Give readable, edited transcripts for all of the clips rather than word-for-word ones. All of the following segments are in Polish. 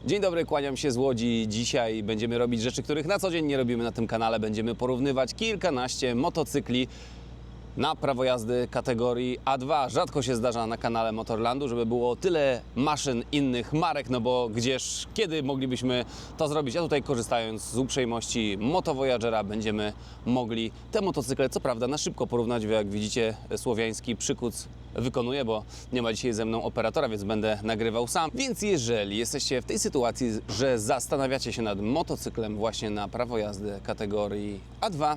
Dzień dobry, kłaniam się z Łodzi. Dzisiaj będziemy robić rzeczy, których na co dzień nie robimy na tym kanale. Będziemy porównywać kilkanaście motocykli na prawo jazdy kategorii A2. Rzadko się zdarza na kanale Motorlandu, żeby było tyle maszyn innych marek, no bo gdzież, kiedy moglibyśmy to zrobić? A tutaj, korzystając z uprzejmości Motovoyagera, będziemy mogli te motocykle, co prawda na szybko porównać, bo jak widzicie, słowiański przykuc wykonuję, bo nie ma dzisiaj ze mną operatora, więc będę nagrywał sam. Więc jeżeli jesteście w tej sytuacji, że zastanawiacie się nad motocyklem właśnie na prawo jazdy kategorii A2,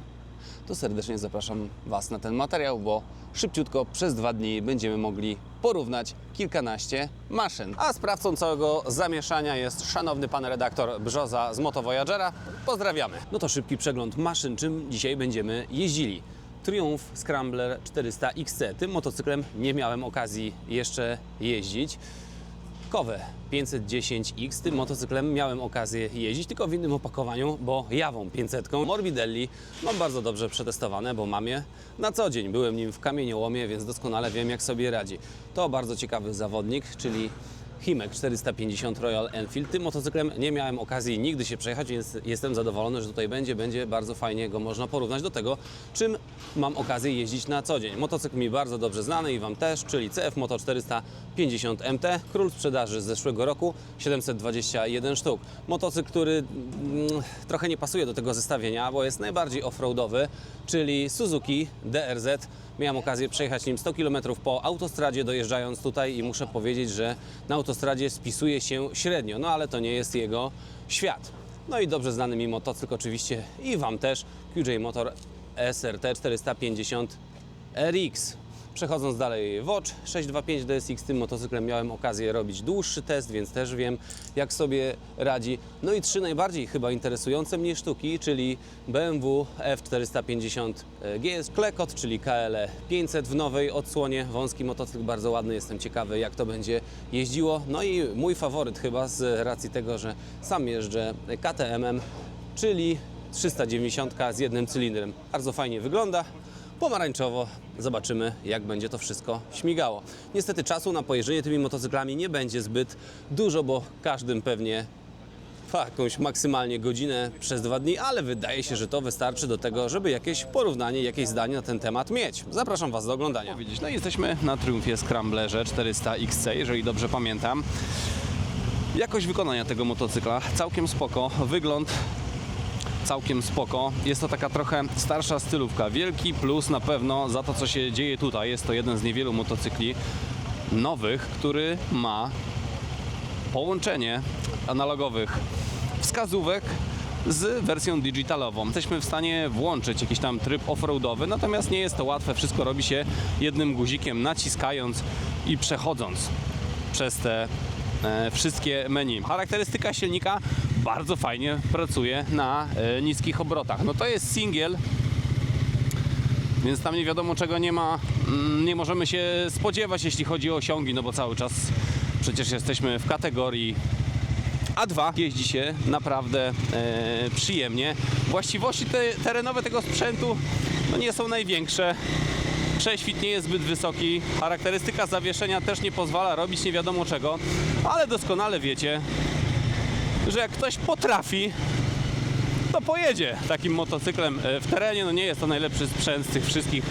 to serdecznie zapraszam Was na ten materiał, bo szybciutko przez 2 dni będziemy mogli porównać kilkanaście maszyn. A sprawcą całego zamieszania jest szanowny pan redaktor Brzoza z Motovoyagera. Pozdrawiamy. No to szybki przegląd maszyn, czym dzisiaj będziemy jeździli. Triumph Scrambler 400 XC. Tym motocyklem nie miałem okazji jeszcze jeździć. Kowę 510X, tym motocyklem miałem okazję jeździć, tylko w innym opakowaniu, bo Jawą 500. Morbidelli mam bardzo dobrze przetestowane, bo mam je na co dzień. Byłem nim w kamieniołomie, więc doskonale wiem, jak sobie radzi. To bardzo ciekawy zawodnik, czyli Himek 450 Royal Enfield. Tym motocyklem nie miałem okazji nigdy się przejechać, więc jestem zadowolony, że tutaj będzie bardzo fajnie go można porównać do tego, czym mam okazję jeździć na co dzień. Motocykl mi bardzo dobrze znany i Wam też, czyli CF Moto 450 MT, król sprzedaży z zeszłego roku, 721 sztuk. Motocykl, który trochę nie pasuje do tego zestawienia, bo jest najbardziej offroadowy, czyli Suzuki DRZ. Miałem okazję przejechać nim 100 km po autostradzie, dojeżdżając tutaj, i muszę powiedzieć, że na autostradzie spisuje się średnio, no ale to nie jest jego świat. No i dobrze znany mi motocykl oczywiście i Wam też, QJ Motor SRT 450 RX. Przechodząc dalej, Watch 625 DSX, tym motocyklem miałem okazję robić dłuższy test, więc też wiem, jak sobie radzi. No i 3 najbardziej chyba interesujące mnie sztuki, czyli BMW F450 GS Klekot, czyli KLE 500 w nowej odsłonie. Wąski motocykl, bardzo ładny, jestem ciekawy, jak to będzie jeździło. No i mój faworyt chyba, z racji tego, że sam jeżdżę KTM-em, czyli 390 z jednym cylindrem. Bardzo fajnie wygląda. Pomarańczowo. Zobaczymy, jak będzie to wszystko śmigało. Niestety czasu na pojeżdżenie tymi motocyklami nie będzie zbyt dużo, bo każdym pewnie jakąś maksymalnie godzinę przez 2 dni, ale wydaje się, że to wystarczy do tego, żeby jakieś porównanie, jakieś zdanie na ten temat mieć. Zapraszam Was do oglądania. No i jesteśmy na Triumphie Scramblerze 400 XC, jeżeli dobrze pamiętam. Jakość wykonania tego motocykla całkiem spoko, wygląd całkiem spoko. Jest to taka trochę starsza stylówka. Wielki plus na pewno za to, co się dzieje tutaj. Jest to jeden z niewielu motocykli nowych, który ma połączenie analogowych wskazówek z wersją digitalową. Jesteśmy w stanie włączyć jakiś tam tryb offroadowy, natomiast nie jest to łatwe. Wszystko robi się jednym guzikiem, naciskając i przechodząc przez te wszystkie menu. Charakterystyka silnika bardzo fajnie pracuje na niskich obrotach. No to jest singiel, więc tam nie wiadomo czego nie możemy się spodziewać, jeśli chodzi o osiągi, no bo cały czas przecież jesteśmy w kategorii A2. Jeździ się naprawdę przyjemnie. Właściwości terenowe tego sprzętu no nie są największe. Prześwit nie jest zbyt wysoki, charakterystyka zawieszenia też nie pozwala robić nie wiadomo czego, ale doskonale wiecie, że jak ktoś potrafi, to pojedzie takim motocyklem w terenie. No nie jest to najlepszy sprzęt z tych wszystkich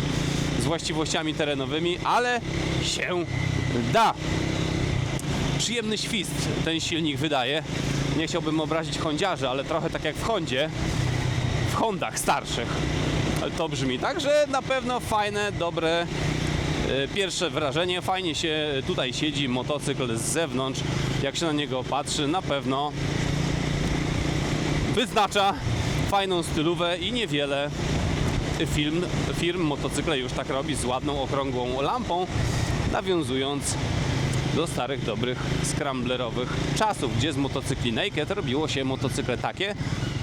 z właściwościami terenowymi, ale się da. Przyjemny świst ten silnik wydaje. Nie chciałbym obrazić hondziarzy, ale trochę tak jak w Hondzie, w Hondach starszych to brzmi. Także na pewno fajne, dobre pierwsze wrażenie. Fajnie się tutaj siedzi motocykl z zewnątrz. Jak się na niego patrzy, na pewno wyznacza fajną stylówę i niewiele firm motocykle już tak robi z ładną, okrągłą lampą, nawiązując do starych, dobrych scramblerowych czasów, gdzie z motocykli naked robiło się motocykle takie,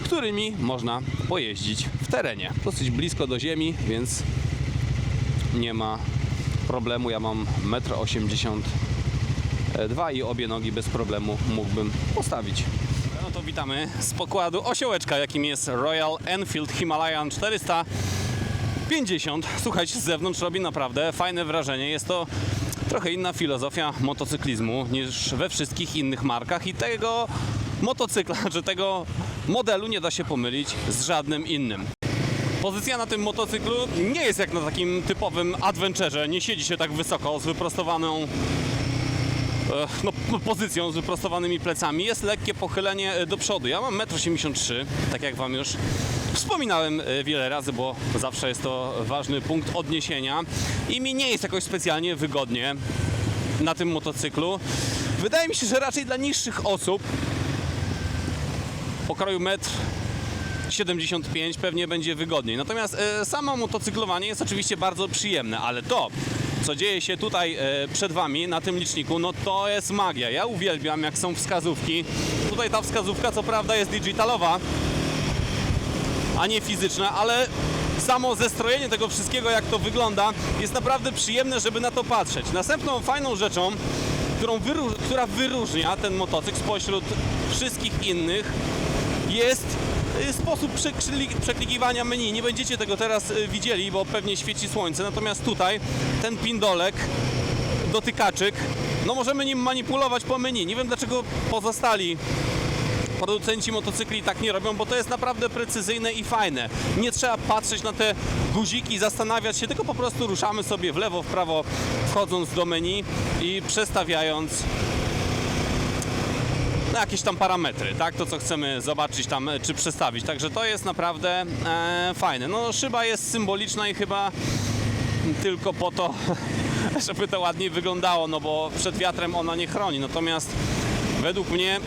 którymi można pojeździć w terenie. Dosyć blisko do ziemi, więc nie ma problemu. Ja mam 1,82 m i obie nogi bez problemu mógłbym postawić. No to witamy z pokładu osiołeczka, jakim jest Royal Enfield Himalayan 450. Słuchajcie, z zewnątrz robi naprawdę fajne wrażenie. Jest to trochę inna filozofia motocyklizmu niż we wszystkich innych markach i tego motocykla, że tego modelu nie da się pomylić z żadnym innym. Pozycja na tym motocyklu nie jest jak na takim typowym adventurze, nie siedzi się tak wysoko z wyprostowaną pozycją, z wyprostowanymi plecami. Jest lekkie pochylenie do przodu. Ja mam 1,83 m, tak jak Wam już wspominałem wiele razy, bo zawsze jest to ważny punkt odniesienia i mi nie jest jakoś specjalnie wygodnie na tym motocyklu. Wydaje mi się, że raczej dla niższych osób pokroju 1,75 m pewnie będzie wygodniej. Natomiast samo motocyklowanie jest oczywiście bardzo przyjemne, ale to, co dzieje się tutaj przed Wami na tym liczniku, no to jest magia. Ja uwielbiam, jak są wskazówki. Tutaj ta wskazówka co prawda jest digitalowa, a nie fizyczna, ale samo zestrojenie tego wszystkiego, jak to wygląda, jest naprawdę przyjemne, żeby na to patrzeć. Następną fajną rzeczą, która wyróżnia ten motocykl spośród wszystkich innych, jest sposób przeklikiwania menu. Nie będziecie tego teraz widzieli, bo pewnie świeci słońce, natomiast tutaj ten pindolek, dotykaczyk, no możemy nim manipulować po menu. Nie wiem, dlaczego pozostali producenci motocykli tak nie robią, bo to jest naprawdę precyzyjne i fajne. Nie trzeba patrzeć na te guziki, zastanawiać się, tylko po prostu ruszamy sobie w lewo, w prawo, wchodząc do menu i przestawiając na jakieś tam parametry, tak? To, co chcemy zobaczyć tam, czy przestawić. Także to jest naprawdę fajne. No, szyba jest symboliczna i chyba tylko po to, żeby to ładniej wyglądało, no bo przed wiatrem ona nie chroni. Natomiast według mnie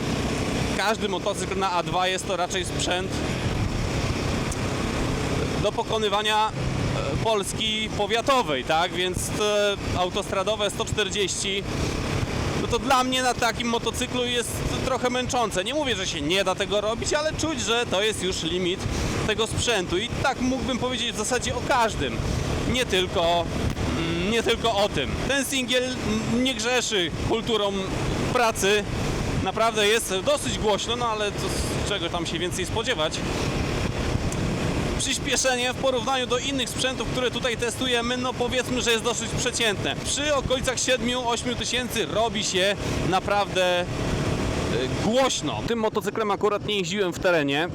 każdy motocykl na A2 jest to raczej sprzęt do pokonywania Polski powiatowej, tak? Więc autostradowe 140, no to dla mnie na takim motocyklu jest trochę męczące. Nie mówię, że się nie da tego robić, ale czuć, że to jest już limit tego sprzętu. I tak mógłbym powiedzieć w zasadzie o każdym. Nie tylko o tym. Ten singiel nie grzeszy kulturą pracy. Naprawdę jest dosyć głośno, no ale to z czego tam się więcej spodziewać. Przyspieszenie w porównaniu do innych sprzętów, które tutaj testujemy, no powiedzmy, że jest dosyć przeciętne. Przy okolicach 7-8 tysięcy robi się naprawdę głośno. Tym motocyklem akurat nie jeździłem w terenie,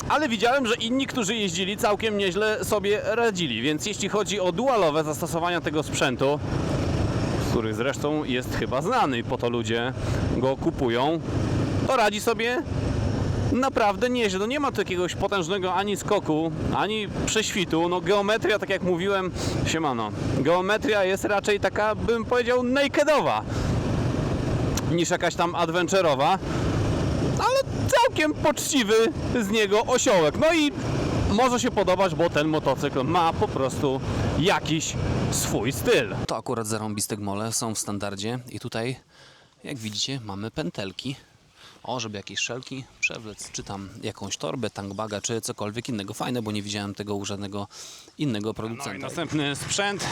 ale widziałem, że inni, którzy jeździli, całkiem nieźle sobie radzili. Więc jeśli chodzi o dualowe zastosowania tego sprzętu, który zresztą jest chyba znany i po to ludzie go kupują, to radzi sobie naprawdę nieźle. No nie ma tu jakiegoś potężnego ani skoku, ani prześwitu. No geometria, tak jak mówiłem, siemano, geometria jest raczej taka, bym powiedział, nakedowa niż jakaś tam adventurowa, ale całkiem poczciwy z niego osiołek. No i może się podobać, bo ten motocykl ma po prostu jakiś swój styl. To akurat zarąbiste gmole są w standardzie i tutaj, jak widzicie, mamy pętelki. O, żeby jakieś szelki przewlec, czy tam jakąś torbę, tankbaga, czy cokolwiek innego. Fajne, bo nie widziałem tego u żadnego innego producenta. No i następny sprzęt,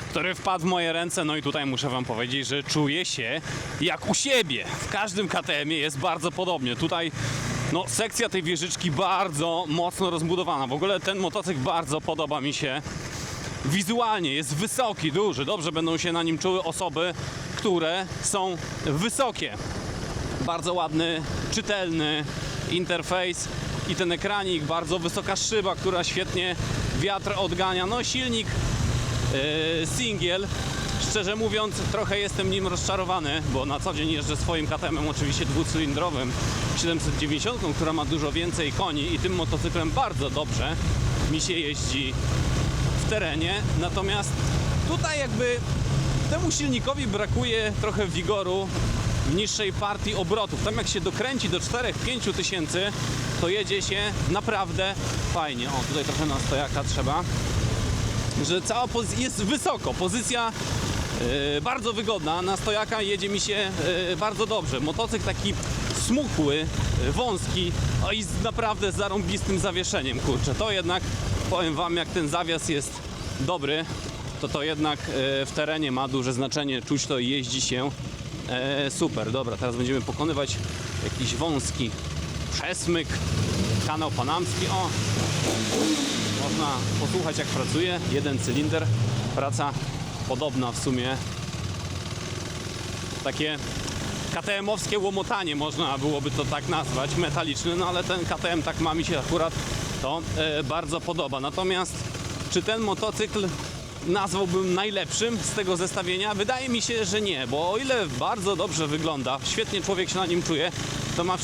który wpadł w moje ręce, no i tutaj muszę Wam powiedzieć, że czuję się jak u siebie. W każdym KTM-ie jest bardzo podobnie. Tutaj no, sekcja tej wieżyczki bardzo mocno rozbudowana. W ogóle ten motocykl bardzo podoba mi się wizualnie. Jest wysoki, duży. Dobrze będą się na nim czuły osoby, które są wysokie. Bardzo ładny, czytelny interfejs i ten ekranik, bardzo wysoka szyba, która świetnie wiatr odgania. No silnik singiel. Szczerze mówiąc, trochę jestem nim rozczarowany, bo na co dzień jeżdżę swoim KTM-em, oczywiście dwucylindrowym 790, która ma dużo więcej koni i tym motocyklem bardzo dobrze mi się jeździ w terenie. Natomiast tutaj jakby temu silnikowi brakuje trochę wigoru w niższej partii obrotów. Tam jak się dokręci do 4-5 tysięcy, to jedzie się naprawdę fajnie. O, tutaj trochę na stojaka trzeba. Że cała pozycja jest wysoko, pozycja bardzo wygodna, na stojaka jedzie mi się bardzo dobrze. Motocykl taki smukły, wąski, o i z naprawdę zarąbistym zawieszeniem, kurczę. To jednak, powiem Wam, jak ten zawias jest dobry, to jednak w terenie ma duże znaczenie, czuć to i jeździ się super. Dobra, teraz będziemy pokonywać jakiś wąski przesmyk, kanał panamski. O! Można posłuchać, jak pracuje. Jeden cylinder, praca podobna w sumie. Takie KTM-owskie łomotanie, można byłoby to tak nazwać, metaliczny, no ale ten KTM, tak ma mi się akurat to bardzo podoba. Natomiast czy ten motocykl nazwałbym najlepszym z tego zestawienia? Wydaje mi się, że nie, bo o ile bardzo dobrze wygląda, świetnie człowiek się na nim czuje, to ma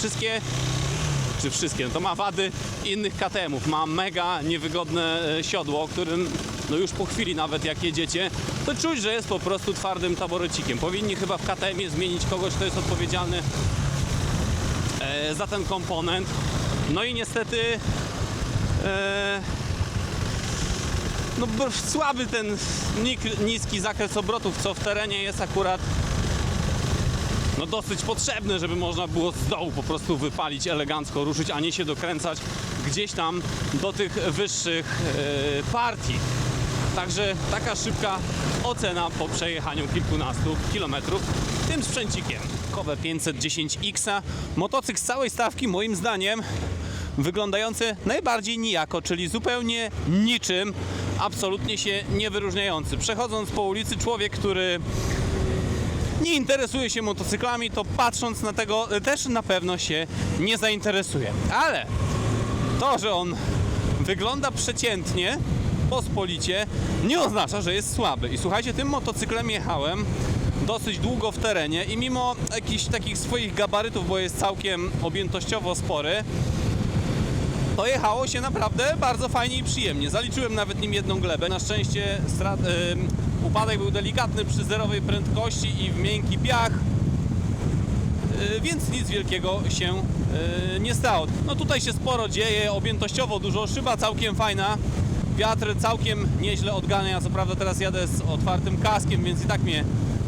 to ma wady innych KTM-ów. Ma mega niewygodne siodło, o którym no już po chwili nawet jak jedziecie, to czuć, że jest po prostu twardym taborecikiem. Powinni chyba w KTM-ie zmienić kogoś, kto jest odpowiedzialny za ten komponent. No i niestety no słaby ten niski zakres obrotów, co w terenie jest akurat no dosyć potrzebne, żeby można było z dołu po prostu wypalić, elegancko ruszyć, a nie się dokręcać gdzieś tam do tych wyższych partii. Także taka szybka ocena po przejechaniu kilkunastu kilometrów tym sprzęcikiem. Kowe 510X, motocykl z całej stawki moim zdaniem wyglądający najbardziej nijako, czyli zupełnie niczym, absolutnie się nie wyróżniający. Przechodząc po ulicy, człowiek, który nie interesuje się motocyklami, to patrząc na tego też na pewno się nie zainteresuje. Ale to, że on wygląda przeciętnie, pospolicie, nie oznacza, że jest słaby. I słuchajcie, tym motocyklem jechałem dosyć długo w terenie i mimo jakichś takich swoich gabarytów, bo jest całkiem objętościowo spory, to jechało się naprawdę bardzo fajnie i przyjemnie. Zaliczyłem nawet nim jedną glebę. Na szczęście upadek był delikatny przy zerowej prędkości i w miękki piach, więc nic wielkiego się nie stało. No tutaj się sporo dzieje, objętościowo dużo, szyba całkiem fajna, wiatr całkiem nieźle odgania. Co prawda teraz jadę z otwartym kaskiem, więc i tak mnie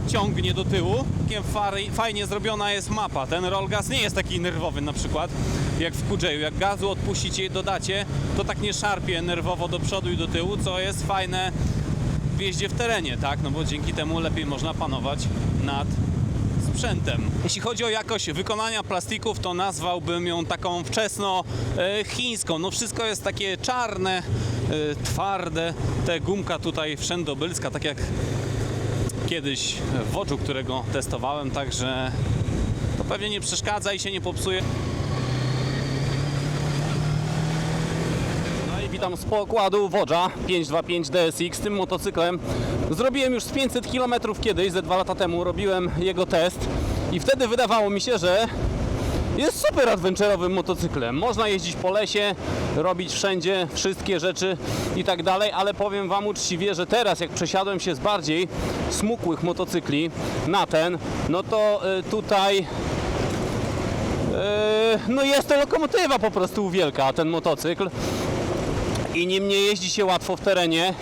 ciągnie do tyłu. Fajnie zrobiona jest mapa. Ten roll gas nie jest taki nerwowy na przykład jak w QJ. Jak gazu odpuścicie i dodacie, to tak nie szarpie nerwowo do przodu i do tyłu, co jest fajne w jeździe w terenie, tak? No bo dzięki temu lepiej można panować nad sprzętem. Jeśli chodzi o jakość wykonania plastików, to nazwałbym ją taką wczesno chińską. No wszystko jest takie czarne, twarde. Te gumka tutaj wszędobylska, tak jak kiedyś w Wodżu, którego testowałem, także to pewnie nie przeszkadza i się nie popsuje. No i witam z pokładu Wodża 525 DSX. Tym motocyklem zrobiłem już z 500 km kiedyś, ze 2 lata temu robiłem jego test i wtedy wydawało mi się, że jest super adventure'owym motocyklem. Można jeździć po lesie, robić wszędzie wszystkie rzeczy i tak dalej, ale powiem wam uczciwie, że teraz jak przesiadłem się z bardziej smukłych motocykli na ten, no to tutaj no jest to lokomotywa po prostu wielka, ten motocykl i nim nie jeździ się łatwo w terenie.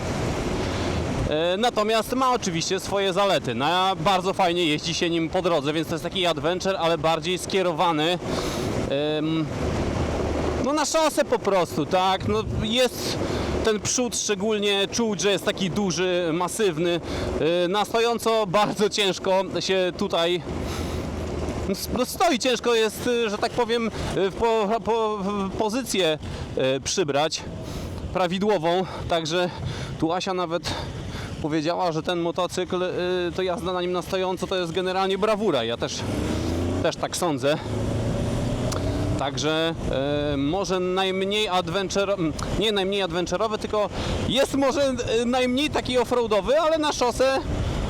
Natomiast ma oczywiście swoje zalety. Bardzo fajnie jeździ się nim po drodze, więc to jest taki adventure, ale bardziej skierowany no na szosę po prostu, tak? No jest ten przód szczególnie czuć, że jest taki duży, masywny. Na stojąco bardzo ciężko się tutaj no stoi, ciężko jest, że tak powiem, w pozycję przybrać prawidłową, także tu Asia nawet powiedziała, że ten motocykl, to jazda na nim na stojąco to jest generalnie brawura. Ja też tak Także może najmniej nie najmniej adventurowy, tylko jest może najmniej taki offroadowy, ale na szosę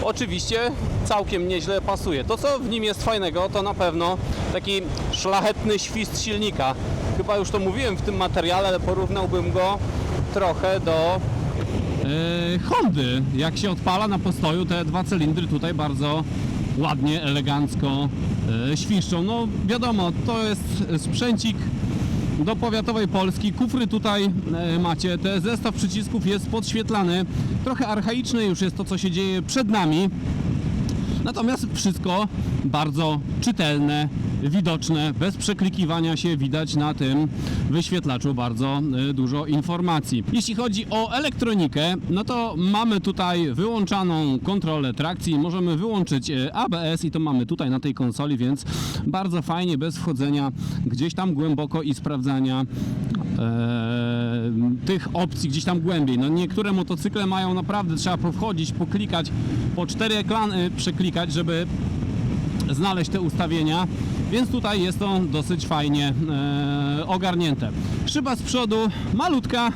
oczywiście całkiem nieźle pasuje. To, co w nim jest fajnego, to na pewno taki szlachetny świst silnika. Chyba już to mówiłem w tym materiale, ale porównałbym go trochę do Hondy. Jak się odpala na postoju, te 2 cylindry tutaj bardzo ładnie, elegancko świszczą. No wiadomo, to jest sprzęcik do powiatowej Polski. Kufry tutaj macie, zestaw przycisków jest podświetlany. Trochę archaiczne już jest to, co się dzieje przed nami. Natomiast wszystko bardzo czytelne, widoczne, bez przeklikiwania się, widać na tym wyświetlaczu bardzo dużo informacji. Jeśli chodzi o elektronikę, no to mamy tutaj wyłączaną kontrolę trakcji, możemy wyłączyć ABS i to mamy tutaj na tej konsoli, więc bardzo fajnie, bez wchodzenia gdzieś tam głęboko i sprawdzania tych opcji gdzieś tam głębiej. No niektóre motocykle mają naprawdę, trzeba powchodzić, poklikać, po 4 ekrany przeklikać, żeby znaleźć te ustawienia, więc tutaj jest to dosyć fajnie ogarnięte. Szyba z przodu malutka,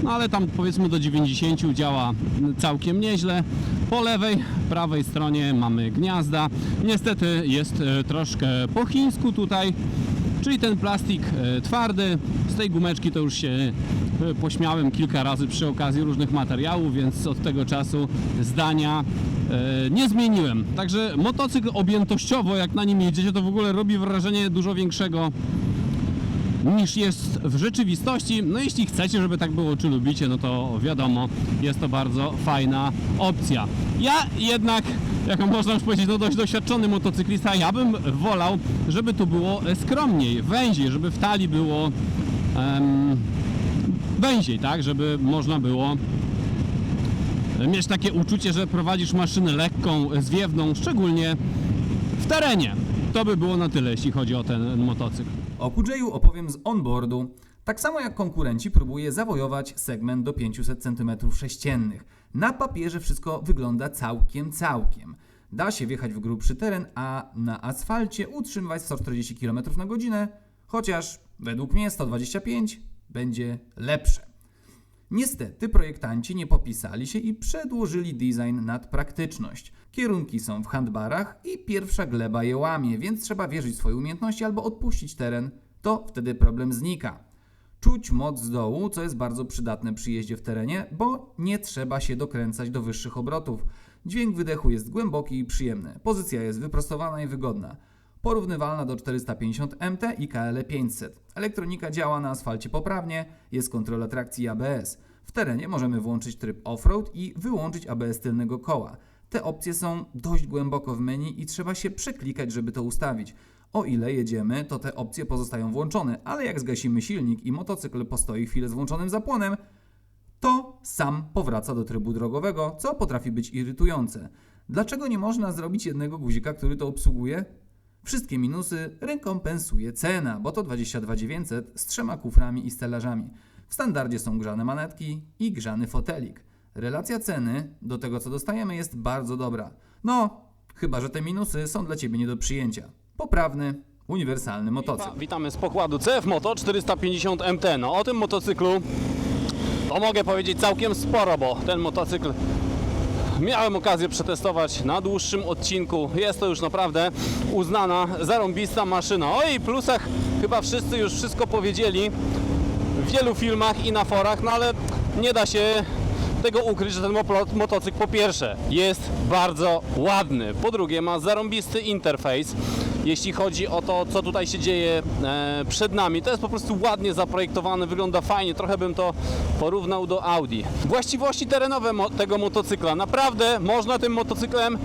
no ale tam powiedzmy do 90 działa całkiem nieźle. Po lewej, prawej stronie mamy gniazda. Niestety jest troszkę po chińsku tutaj, czyli ten plastik twardy. Z tej gumeczki to już się pośmiałem kilka razy przy okazji różnych materiałów, więc od tego czasu zdania nie zmieniłem. Także motocykl objętościowo, jak na nim jedziecie, to w ogóle robi wrażenie dużo większego niż jest w rzeczywistości. No jeśli chcecie, żeby tak było, czy lubicie, no to wiadomo, jest to bardzo fajna opcja. Ja jednak, jak można już powiedzieć, no dość doświadczony motocyklista, ja bym wolał, żeby tu było skromniej, węziej, żeby w talii było węziej, tak, żeby można było mieć takie uczucie, że prowadzisz maszynę lekką, zwiewną, szczególnie w terenie. To by było na tyle, jeśli chodzi o ten motocykl. O QJ opowiem z onboardu. Tak samo jak konkurenci próbuje zawojować segment do 500 cm3. Na papierze wszystko wygląda całkiem. Da się wjechać w grubszy teren, a na asfalcie utrzymywać 140 km na godzinę, chociaż według mnie 125 będzie lepsze. Niestety projektanci nie popisali się i przedłożyli design nad praktyczność. Kierunki są w handbarach i pierwsza gleba je łamie, więc trzeba wierzyć w swoje umiejętności albo odpuścić teren, to wtedy problem znika. Czuć moc z dołu, co jest bardzo przydatne przy jeździe w terenie, bo nie trzeba się dokręcać do wyższych obrotów. Dźwięk wydechu jest głęboki i przyjemny. Pozycja jest wyprostowana i wygodna. Porównywalna do 450 MT i KL 500. Elektronika działa na asfalcie poprawnie, jest kontrola trakcji i ABS. W terenie możemy włączyć tryb off-road i wyłączyć ABS tylnego koła. Te opcje są dość głęboko w menu i trzeba się przeklikać, żeby to ustawić. O ile jedziemy, to te opcje pozostają włączone, ale jak zgasimy silnik i motocykl postoi chwilę z włączonym zapłonem, to sam powraca do trybu drogowego, co potrafi być irytujące. Dlaczego nie można zrobić jednego guzika, który to obsługuje? Wszystkie minusy rekompensuje cena, bo to 22 900 z 3 kuframi i stelażami. W standardzie są grzane manetki i grzany fotelik. Relacja ceny do tego, co dostajemy, jest bardzo dobra. No, chyba że te minusy są dla Ciebie nie do przyjęcia. Poprawny, uniwersalny motocykl. Witamy z pokładu CF Moto 450 MT. No o tym motocyklu to mogę powiedzieć całkiem sporo, bo ten motocykl miałem okazję przetestować na dłuższym odcinku. Jest to już naprawdę uznana, zarąbista maszyna. O jej plusach chyba wszyscy już wszystko powiedzieli w wielu filmach i na forach, no ale nie da się tego ukryć, że ten motocykl po pierwsze jest bardzo ładny, po drugie ma zarąbisty interfejs. Jeśli chodzi o to, co tutaj się dzieje przed nami, to jest po prostu ładnie zaprojektowane, wygląda fajnie, trochę bym to porównał do Audi. Właściwości terenowe tego motocykla, naprawdę można tym motocyklem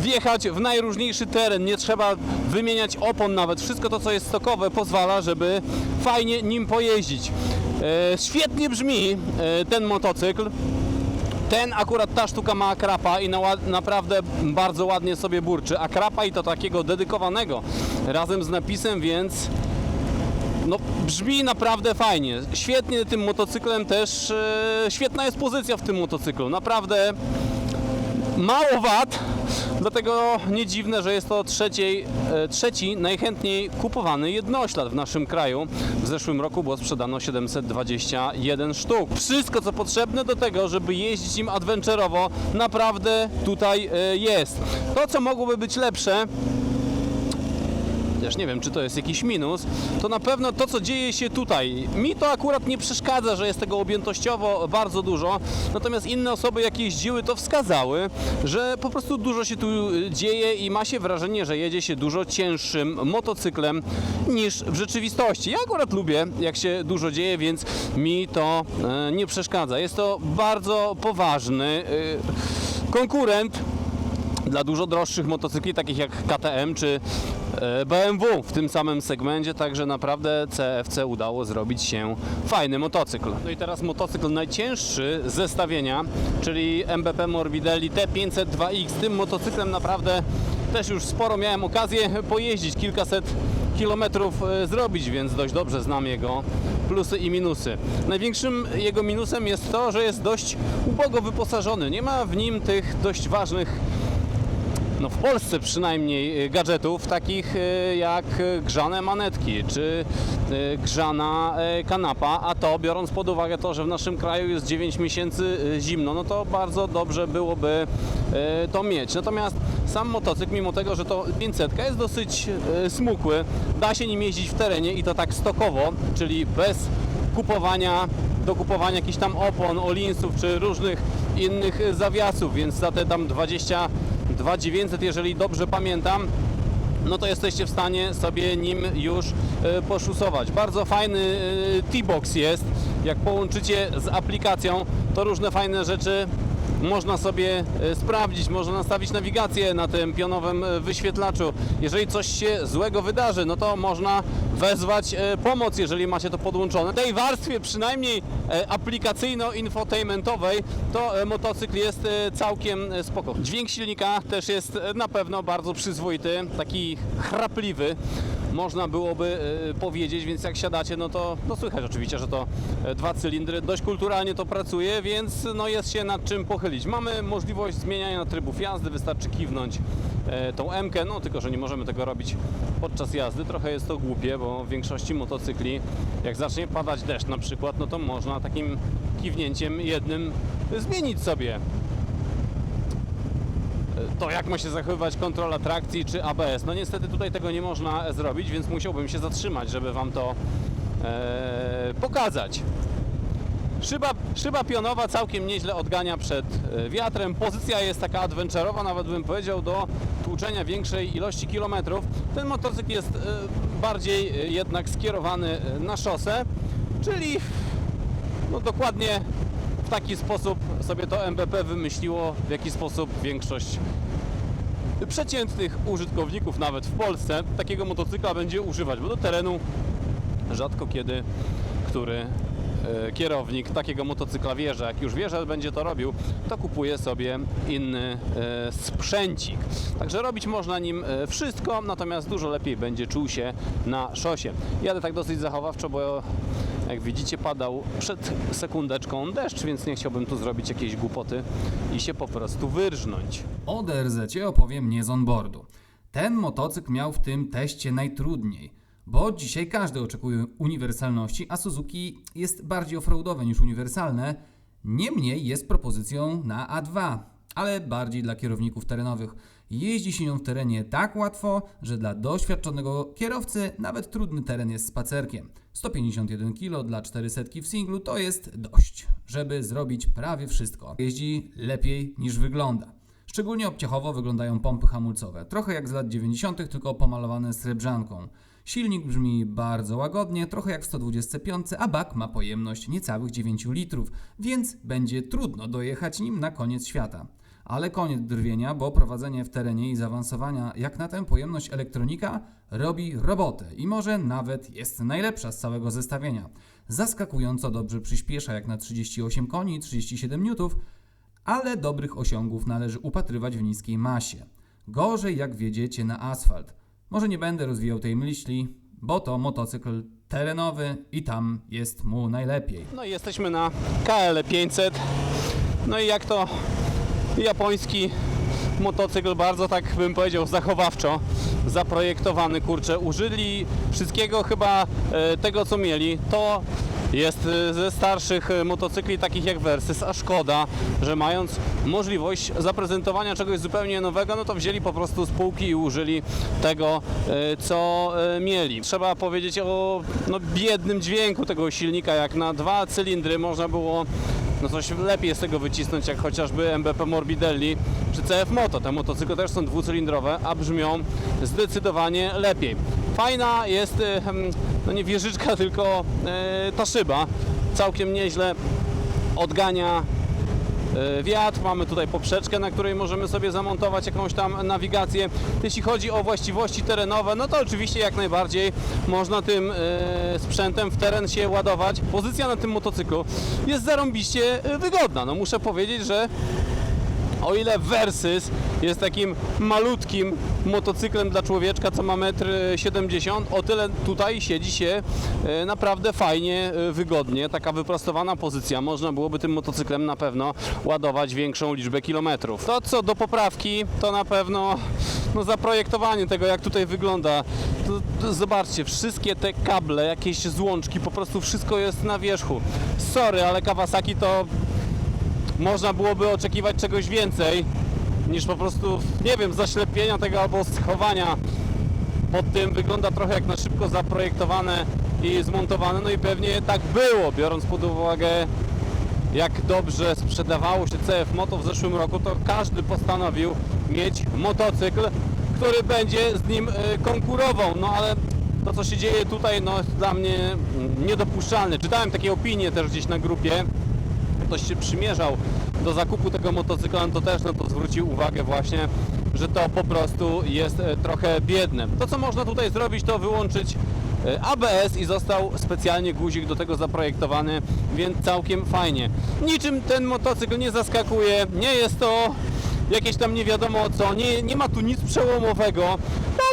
wjechać w najróżniejszy teren, nie trzeba wymieniać opon nawet, wszystko to, co jest stokowe, pozwala, żeby fajnie nim pojeździć. Świetnie brzmi ten motocykl. Akurat ta sztuka ma akrapa i naprawdę bardzo ładnie sobie burczy. Akrapa i to takiego dedykowanego razem z napisem, więc no, brzmi naprawdę fajnie. Świetnie tym motocyklem też, świetna jest pozycja w tym motocyklu. Naprawdę mało wad, dlatego nie dziwne, że jest to trzeci najchętniej kupowany jednoślad w naszym kraju. W zeszłym roku było sprzedano 721 sztuk. Wszystko, co potrzebne do tego, żeby jeździć nim adventurowo, naprawdę tutaj jest. To, co mogłoby być lepsze, chociaż nie wiem, czy to jest jakiś minus, to na pewno to, co dzieje się tutaj. Mi to akurat nie przeszkadza, że jest tego objętościowo bardzo dużo, natomiast inne osoby, jak jeździły, to wskazały, że po prostu dużo się tu dzieje i ma się wrażenie, że jedzie się dużo cięższym motocyklem niż w rzeczywistości. Ja akurat lubię, jak się dużo dzieje, więc mi to nie przeszkadza. Jest to bardzo poważny konkurent dla dużo droższych motocykli, takich jak KTM czy BMW w tym samym segmencie, także naprawdę CFC udało zrobić się fajny motocykl. No i teraz motocykl najcięższy z zestawienia, czyli MBP Morbidelli T502X. Tym motocyklem naprawdę też już sporo miałem okazję pojeździć, kilkaset kilometrów zrobić, więc dość dobrze znam jego plusy i minusy. Największym jego minusem jest to, że jest dość ubogo wyposażony. Nie ma w nim tych dość ważnych no w Polsce przynajmniej, gadżetów takich jak grzane manetki czy grzana kanapa, a to biorąc pod uwagę to, że w naszym kraju jest 9 miesięcy zimno, no to bardzo dobrze byłoby to mieć. Natomiast sam motocykl, mimo tego, że to 500 jest dosyć smukły, da się nim jeździć w terenie i to tak stokowo, czyli bez dokupowania jakichś tam opon, olinsów czy różnych innych zawiasów, więc za te tam 22 900, jeżeli dobrze pamiętam, no to jesteście w stanie sobie nim już poszusować. Bardzo fajny T-Box jest, jak połączycie z aplikacją, to różne fajne rzeczy można sobie sprawdzić, można nastawić nawigację na tym pionowym wyświetlaczu. Jeżeli coś się złego wydarzy, no to można wezwać pomoc, jeżeli macie to podłączone. W tej warstwie przynajmniej aplikacyjno-infotainmentowej to motocykl jest całkiem spoko. Dźwięk silnika też jest na pewno bardzo przyzwoity, taki chrapliwy, można byłoby powiedzieć, więc jak siadacie, no to słychać oczywiście, że to 2 cylindry, dość kulturalnie to pracuje, więc no jest się nad czym pochylić. Mamy możliwość zmieniania trybów jazdy, wystarczy kiwnąć tą M-kę, no tylko że nie możemy tego robić podczas jazdy. Trochę jest to głupie, bo w większości motocykli, jak zacznie padać deszcz na przykład, no to można takim kiwnięciem jednym zmienić sobie to, jak ma się zachowywać kontrola trakcji czy ABS. No niestety tutaj tego nie można zrobić, więc musiałbym się zatrzymać, żeby Wam to pokazać. Szyba pionowa całkiem nieźle odgania przed wiatrem. Pozycja jest taka adventurowa, nawet bym powiedział, do tłuczenia większej ilości kilometrów. Ten motocykl jest bardziej jednak skierowany na szosę, czyli no dokładnie w taki sposób sobie to MBP wymyśliło, w jaki sposób większość przeciętnych użytkowników nawet w Polsce takiego motocykla będzie używać, bo do terenu rzadko kiedy kierownik takiego motocykla wjeżdża. Jak już wie, że będzie to robił, to kupuje sobie inny sprzęcik. Także robić można nim wszystko, natomiast dużo lepiej będzie czuł się na szosie. Jadę tak dosyć zachowawczo, bo jak widzicie, padał przed sekundeczką deszcz, więc nie chciałbym tu zrobić jakiejś głupoty i się po prostu wyrżnąć. O DRZ-cie opowiem nie z onboardu. Ten motocykl miał w tym teście najtrudniej, bo dzisiaj każdy oczekuje uniwersalności, a Suzuki jest bardziej offroadowe niż uniwersalne. Niemniej jest propozycją na A2, ale bardziej dla kierowników terenowych. Jeździ się nią w terenie tak łatwo, że dla doświadczonego kierowcy nawet trudny teren jest spacerkiem. 151 kg dla 400 w singlu to jest dość, żeby zrobić prawie wszystko. Jeździ lepiej niż wygląda. Szczególnie obciachowo wyglądają pompy hamulcowe. Trochę jak z lat 90., tylko pomalowane srebrzanką. Silnik brzmi bardzo łagodnie, trochę jak w 125, a bak ma pojemność niecałych 9 litrów, więc będzie trudno dojechać nim na koniec świata. Ale koniec drwienia, bo prowadzenie w terenie i zaawansowania jak na tę pojemność elektronika robi robotę i może nawet jest najlepsza z całego zestawienia. Zaskakująco dobrze przyspiesza jak na 38 koni i 37 N, ale dobrych osiągów należy upatrywać w niskiej masie. Gorzej jak wjedziecie na asfalt. Może nie będę rozwijał tej myśli, bo to motocykl terenowy i tam jest mu najlepiej. No i jesteśmy na KL 500. No i jak to japoński motocykl, bardzo tak bym powiedział zachowawczo zaprojektowany, kurczę, użyli wszystkiego chyba tego, co mieli. To jest ze starszych motocykli takich jak Versys, a szkoda, że mając możliwość zaprezentowania czegoś zupełnie nowego, no to wzięli po prostu z półki i użyli tego, co mieli. Trzeba powiedzieć o biednym dźwięku tego silnika, jak na 2 cylindry można było coś lepiej z tego wycisnąć, jak chociażby MBP Morbidelli czy CF Moto. Te motocykle też są dwucylindrowe, a brzmią zdecydowanie lepiej. Fajna jest, nie wieżyczka, tylko ta szyba. Całkiem nieźle odgania wiatr. Mamy tutaj poprzeczkę, na której możemy sobie zamontować jakąś tam nawigację. Jeśli chodzi o właściwości terenowe, no to oczywiście jak najbardziej można tym sprzętem w teren się ładować. Pozycja na tym motocyklu jest zarąbiście wygodna. No muszę powiedzieć, że O ile Versys jest takim malutkim motocyklem dla człowieczka, co ma 1,70 m, o tyle tutaj siedzi się naprawdę fajnie, wygodnie. Taka wyprostowana pozycja. Można byłoby tym motocyklem na pewno ładować większą liczbę kilometrów. To co do poprawki, to na pewno zaprojektowanie tego, jak tutaj wygląda. To zobaczcie, wszystkie te kable, jakieś złączki, po prostu wszystko jest na wierzchu. Sorry, ale Kawasaki to można byłoby oczekiwać czegoś więcej niż po prostu, nie wiem, zaślepienia tego albo schowania pod tym. Wygląda trochę jak na szybko zaprojektowane i zmontowane, no i pewnie tak było, biorąc pod uwagę, jak dobrze sprzedawało się CF Moto w zeszłym roku, to każdy postanowił mieć motocykl, który będzie z nim konkurował, no ale to, co się dzieje tutaj, no jest dla mnie niedopuszczalne. Czytałem takie opinie też gdzieś na grupie, ktoś się przymierzał do zakupu tego motocykla, no to też na to zwrócił uwagę właśnie, że to po prostu jest trochę biedne. To, co można tutaj zrobić, to wyłączyć ABS i został specjalnie guzik do tego zaprojektowany, więc całkiem fajnie. Niczym ten motocykl nie zaskakuje, nie jest to jakieś tam nie wiadomo co, nie ma tu nic przełomowego.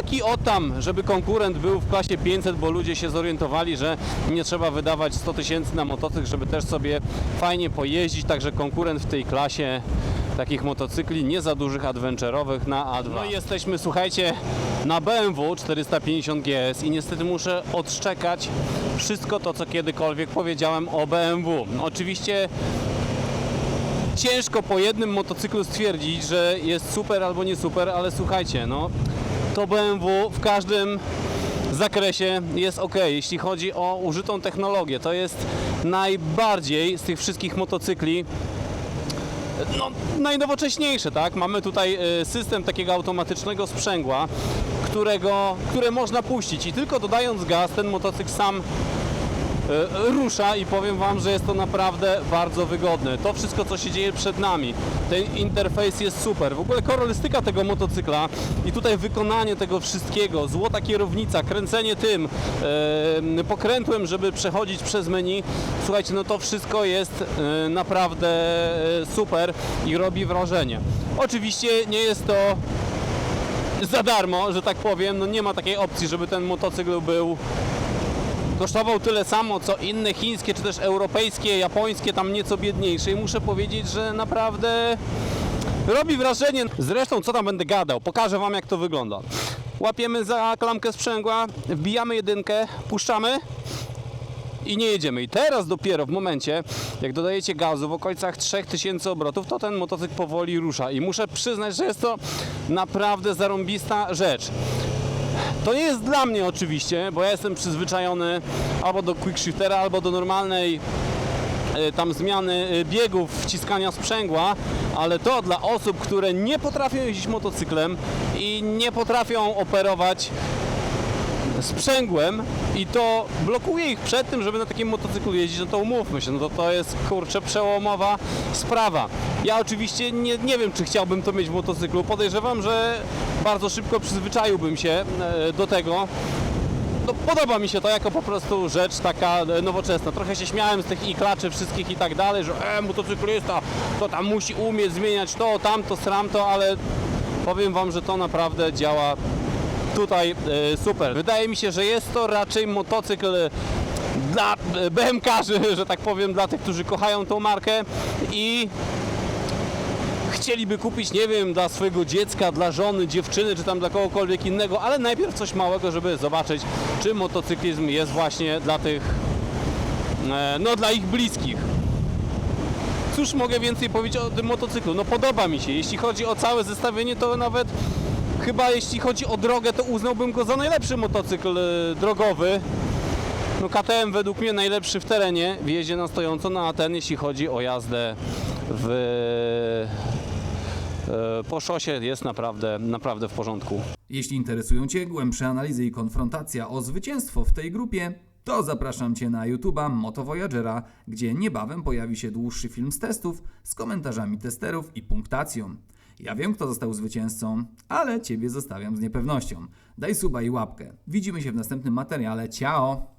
Taki o tam, żeby konkurent był w klasie 500, bo ludzie się zorientowali, że nie trzeba wydawać 100 000 na motocykl, żeby też sobie fajnie pojeździć, także konkurent w tej klasie takich motocykli nie za dużych, adventurowych na A2. No i jesteśmy, słuchajcie, na BMW 450 GS i niestety muszę odszczekać wszystko to, co kiedykolwiek powiedziałem o BMW. Oczywiście ciężko po jednym motocyklu stwierdzić, że jest super albo nie super, ale słuchajcie, no to BMW w każdym zakresie jest ok. Jeśli chodzi o użytą technologię, to jest najbardziej z tych wszystkich motocykli najnowocześniejsze, tak? Mamy tutaj system takiego automatycznego sprzęgła, które można puścić i tylko dodając gaz ten motocykl sam rusza i powiem Wam, że jest to naprawdę bardzo wygodne. To wszystko, co się dzieje przed nami, ten interfejs jest super. W ogóle kolorystyka tego motocykla i tutaj wykonanie tego wszystkiego, złota kierownica, kręcenie tym pokrętłem, żeby przechodzić przez menu. Słuchajcie, no to wszystko jest naprawdę super i robi wrażenie. Oczywiście nie jest to za darmo, że tak powiem, no nie ma takiej opcji, żeby ten motocykl kosztował tyle samo, co inne chińskie, czy też europejskie, japońskie, tam nieco biedniejsze i muszę powiedzieć, że naprawdę robi wrażenie. Zresztą, co tam będę gadał, pokażę Wam, jak to wygląda. Łapiemy za klamkę sprzęgła, wbijamy jedynkę, puszczamy i nie jedziemy. I teraz dopiero w momencie, jak dodajecie gazu w okolicach 3000 obrotów, to ten motocykl powoli rusza i muszę przyznać, że jest to naprawdę zarąbista rzecz. To nie jest dla mnie oczywiście, bo ja jestem przyzwyczajony albo do quickshiftera, albo do normalnej tam zmiany biegów, wciskania sprzęgła, ale to dla osób, które nie potrafią jeździć motocyklem i nie potrafią operować sprzęgłem i to blokuje ich przed tym, żeby na takim motocyklu jeździć, no to umówmy się, no to jest kurczę przełomowa sprawa. Ja oczywiście nie wiem, czy chciałbym to mieć w motocyklu, podejrzewam, że bardzo szybko przyzwyczaiłbym się do tego. No, podoba mi się to jako po prostu rzecz taka nowoczesna. Trochę się śmiałem z tych iklaczy wszystkich i tak dalej, że motocyklysta to tam musi umieć zmieniać to, tamto, sramto, ale powiem Wam, że to naprawdę działa tutaj super. Wydaje mi się, że jest to raczej motocykl dla BMK-ży, że tak powiem, dla tych, którzy kochają tą markę i chcieliby kupić, nie wiem, dla swojego dziecka, dla żony, dziewczyny, czy tam dla kogokolwiek innego, ale najpierw coś małego, żeby zobaczyć, czy motocyklizm jest właśnie dla tych, no dla ich bliskich. Cóż mogę więcej powiedzieć o tym motocyklu? No podoba mi się. Jeśli chodzi o całe zestawienie, to nawet chyba jeśli chodzi o drogę, to uznałbym go za najlepszy motocykl drogowy. No KTM według mnie najlepszy w terenie, w jeździe na stojąco, no a ten jeśli chodzi o jazdę po szosie jest naprawdę w porządku. Jeśli interesują Cię głębsze analizy i konfrontacja o zwycięstwo w tej grupie, to zapraszam Cię na YouTube'a Moto Voyagera, gdzie niebawem pojawi się dłuższy film z testów z komentarzami testerów i punktacją. Ja wiem, kto został zwycięzcą, ale Ciebie zostawiam z niepewnością. Daj suba i łapkę. Widzimy się w następnym materiale. Ciao!